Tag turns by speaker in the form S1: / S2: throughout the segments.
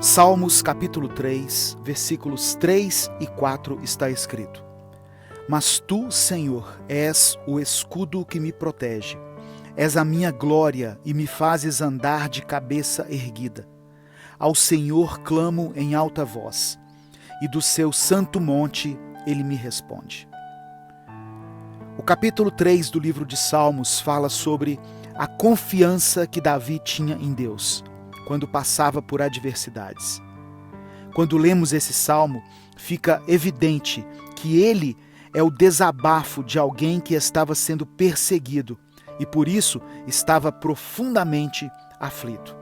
S1: Salmos capítulo 3, versículos 3 e 4 está escrito: Mas tu, Senhor, és o escudo que me protege. És a minha glória e me fazes andar de cabeça erguida. Ao Senhor clamo em alta voz, e do seu santo monte ele me responde. O capítulo 3 do livro de Salmos fala sobre a confiança que Davi tinha em Deus quando passava por adversidades. Quando lemos esse salmo, fica evidente que ele é o desabafo de alguém que estava sendo perseguido e por isso estava profundamente aflito.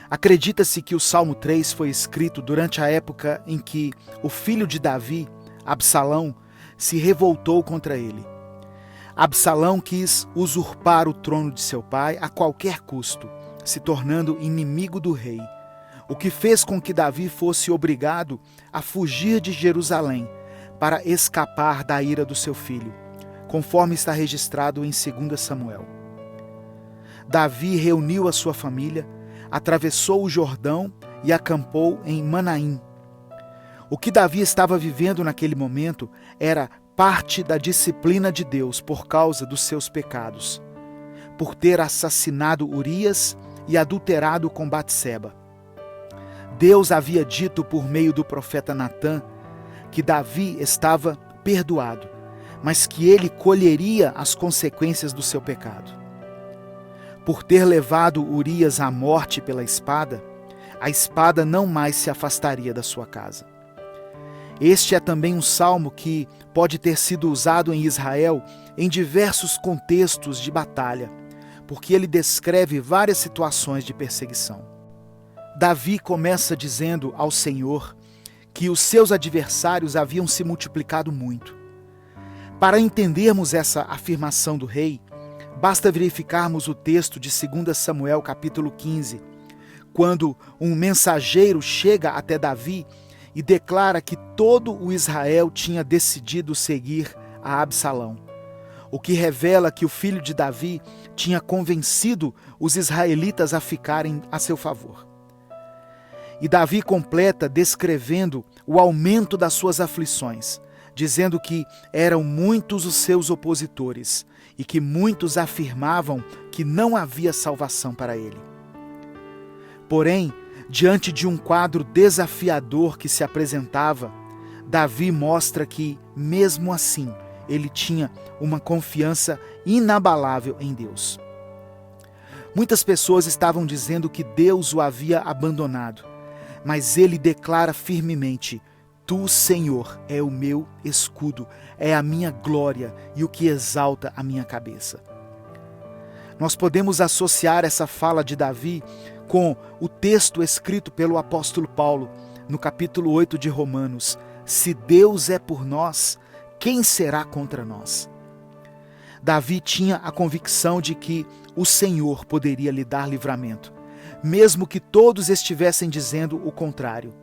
S1: Acredita-se que o Salmo 3 foi escrito durante a época em que o filho de Davi, Absalão, se revoltou contra ele. Absalão quis usurpar o trono de seu pai a qualquer custo, se tornando inimigo do rei, o que fez com que Davi fosse obrigado a fugir de Jerusalém para escapar da ira do seu filho, conforme está registrado em 2 Samuel. Davi reuniu a sua família, atravessou o Jordão e acampou em Manaim. O que Davi estava vivendo naquele momento era parte da disciplina de Deus por causa dos seus pecados, por ter assassinado Urias e adulterado com Batseba. Deus havia dito por meio do profeta Natã que Davi estava perdoado, mas que ele colheria as consequências do seu pecado. Por ter levado Urias à morte pela espada, a espada não mais se afastaria da sua casa. Este é também um salmo que pode ter sido usado em Israel em diversos contextos de batalha, porque ele descreve várias situações de perseguição. Davi começa dizendo ao Senhor que os seus adversários haviam se multiplicado muito. Para entendermos essa afirmação do rei, basta verificarmos o texto de 2 Samuel capítulo 15, quando um mensageiro chega até Davi e declara que todo o Israel tinha decidido seguir a Absalão, o que revela que o filho de Davi tinha convencido os israelitas a ficarem a seu favor. E Davi completa descrevendo o aumento das suas aflições, dizendo que eram muitos os seus opositores e que muitos afirmavam que não havia salvação para ele. Porém, diante de um quadro desafiador que se apresentava, Davi mostra que, mesmo assim, ele tinha uma confiança inabalável em Deus. Muitas pessoas estavam dizendo que Deus o havia abandonado, mas ele declara firmemente: Tu, Senhor, é o meu escudo, é a minha glória e o que exalta a minha cabeça. Nós podemos associar essa fala de Davi com o texto escrito pelo apóstolo Paulo, no capítulo 8 de Romanos: Se Deus é por nós, quem será contra nós? Davi tinha a convicção de que o Senhor poderia lhe dar livramento, mesmo que todos estivessem dizendo o contrário.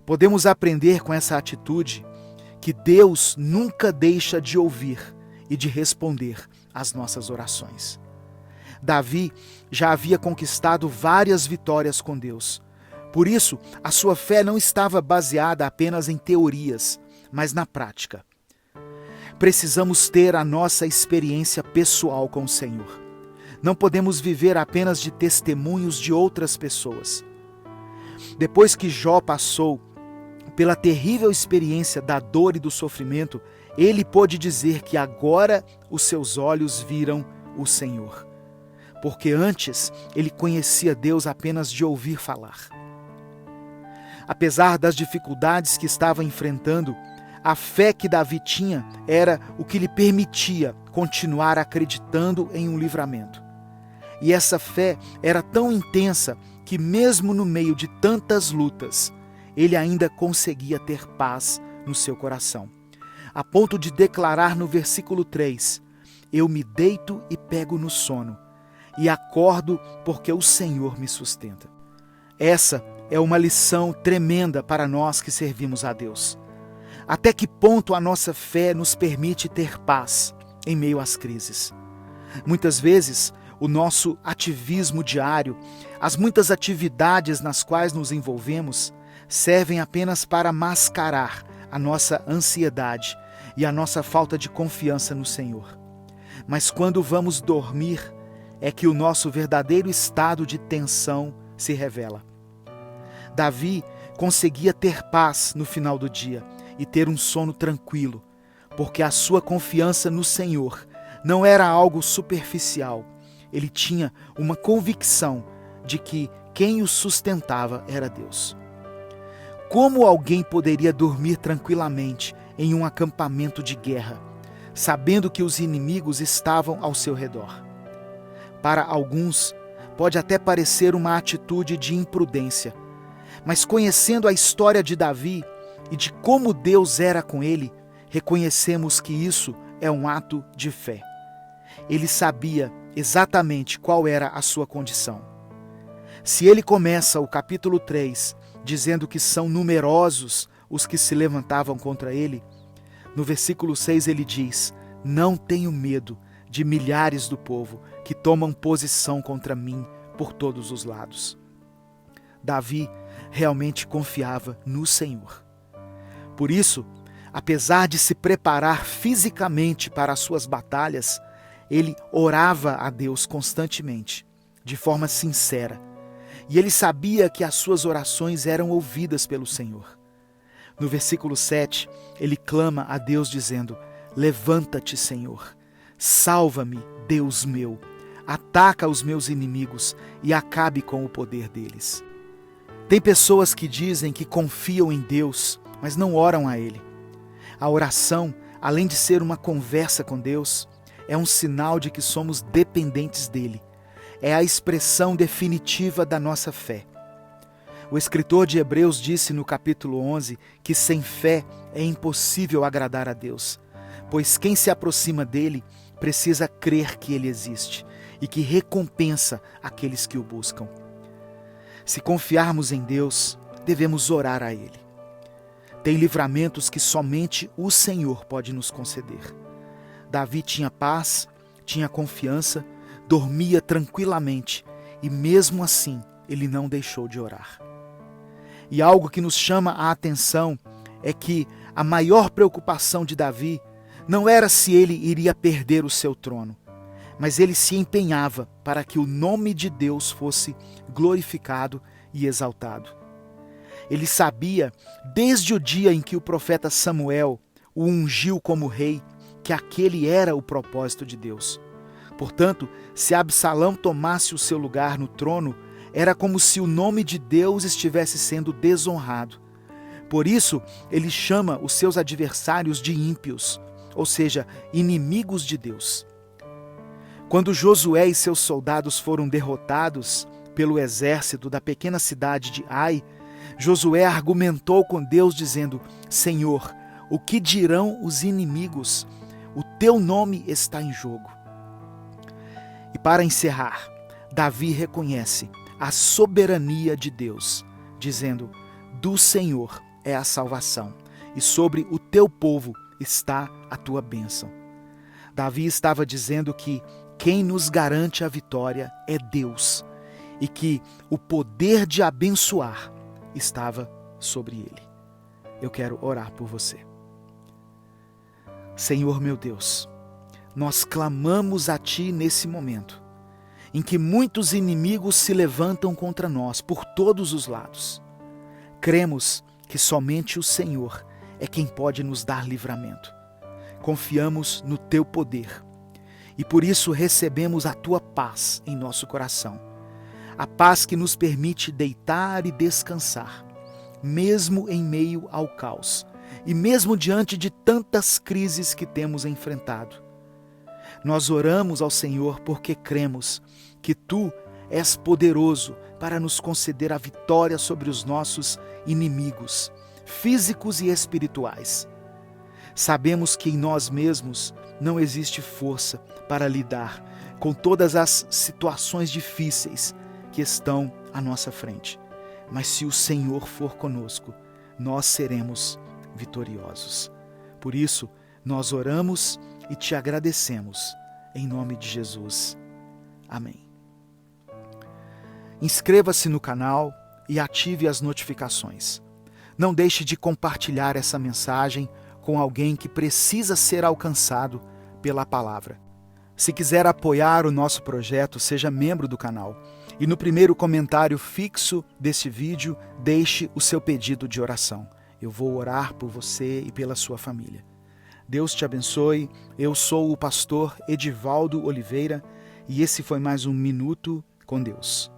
S1: Podemos aprender com essa atitude que Deus nunca deixa de ouvir e de responder às nossas orações. Davi já havia conquistado várias vitórias com Deus. Por isso, a sua fé não estava baseada apenas em teorias, mas na prática. Precisamos ter a nossa experiência pessoal com o Senhor. Não podemos viver apenas de testemunhos de outras pessoas. Depois que Jó passou pela terrível experiência da dor e do sofrimento, ele pôde dizer que agora os seus olhos viram o Senhor. Porque antes ele conhecia Deus apenas de ouvir falar. Apesar das dificuldades que estava enfrentando, a fé que Davi tinha era o que lhe permitia continuar acreditando em um livramento. E essa fé era tão intensa que mesmo no meio de tantas lutas, ele ainda conseguia ter paz no seu coração, a ponto de declarar no versículo 3: Eu me deito e pego no sono, e acordo porque o Senhor me sustenta. Essa é uma lição tremenda para nós que servimos a Deus. Até que ponto a nossa fé nos permite ter paz em meio às crises? Muitas vezes, o nosso ativismo diário, as muitas atividades nas quais nos envolvemos, servem apenas para mascarar a nossa ansiedade e a nossa falta de confiança no Senhor. Mas quando vamos dormir, é que o nosso verdadeiro estado de tensão se revela. Davi conseguia ter paz no final do dia e ter um sono tranquilo, porque a sua confiança no Senhor não era algo superficial. Ele tinha uma convicção de que quem o sustentava era Deus. Como alguém poderia dormir tranquilamente em um acampamento de guerra, sabendo que os inimigos estavam ao seu redor? Para alguns, pode até parecer uma atitude de imprudência, mas conhecendo a história de Davi e de como Deus era com ele, reconhecemos que isso é um ato de fé. Ele sabia exatamente qual era a sua condição. Se ele começa o capítulo 3 dizendo que são numerosos os que se levantavam contra ele, no versículo 6 ele diz: não tenho medo de milhares do povo que tomam posição contra mim por todos os lados. Davi realmente confiava no Senhor. Por isso, apesar de se preparar fisicamente para as suas batalhas, ele orava a Deus constantemente, de forma sincera. E ele sabia que as suas orações eram ouvidas pelo Senhor. No versículo 7, ele clama a Deus dizendo: levanta-te, Senhor, salva-me, Deus meu, ataca os meus inimigos e acabe com o poder deles. Tem pessoas que dizem que confiam em Deus, mas não oram a Ele. A oração, além de ser uma conversa com Deus, é um sinal de que somos dependentes dEle. É a expressão definitiva da nossa fé. O escritor de Hebreus disse no capítulo 11 que sem fé é impossível agradar a Deus, pois quem se aproxima dEle precisa crer que Ele existe e que recompensa aqueles que o buscam. Se confiarmos em Deus, devemos orar a Ele. Tem livramentos que somente o Senhor pode nos conceder. Davi tinha paz, tinha confiança, dormia tranquilamente e mesmo assim ele não deixou de orar. E algo que nos chama a atenção é que a maior preocupação de Davi não era se ele iria perder o seu trono, mas ele se empenhava para que o nome de Deus fosse glorificado e exaltado. Ele sabia, desde o dia em que o profeta Samuel o ungiu como rei, que aquele era o propósito de Deus. Portanto, se Absalão tomasse o seu lugar no trono, era como se o nome de Deus estivesse sendo desonrado. Por isso, ele chama os seus adversários de ímpios, ou seja, inimigos de Deus. Quando Josué e seus soldados foram derrotados pelo exército da pequena cidade de Ai, Josué argumentou com Deus dizendo: Senhor, o que dirão os inimigos? O teu nome está em jogo. E para encerrar, Davi reconhece a soberania de Deus, dizendo: do Senhor é a salvação, e sobre o teu povo está a tua bênção. Davi estava dizendo que quem nos garante a vitória é Deus, e que o poder de abençoar estava sobre ele. Eu quero orar por você. Senhor meu Deus, nós clamamos a Ti nesse momento, em que muitos inimigos se levantam contra nós por todos os lados. Cremos que somente o Senhor é quem pode nos dar livramento. Confiamos no Teu poder e por isso recebemos a Tua paz em nosso coração. A paz que nos permite deitar e descansar, mesmo em meio ao caos e mesmo diante de tantas crises que temos enfrentado. Nós oramos ao Senhor porque cremos que Tu és poderoso para nos conceder a vitória sobre os nossos inimigos, físicos e espirituais. Sabemos que em nós mesmos não existe força para lidar com todas as situações difíceis que estão à nossa frente. Mas se o Senhor for conosco, nós seremos vitoriosos. Por isso, nós oramos e Te agradecemos, em nome de Jesus. Amém. Inscreva-se no canal e ative as notificações. Não deixe de compartilhar essa mensagem com alguém que precisa ser alcançado pela palavra. Se quiser apoiar o nosso projeto, seja membro do canal. E no primeiro comentário fixo deste vídeo, deixe o seu pedido de oração. Eu vou orar por você e pela sua família. Deus te abençoe. Eu sou o pastor Edivaldo Oliveira e esse foi mais um Minuto com Deus.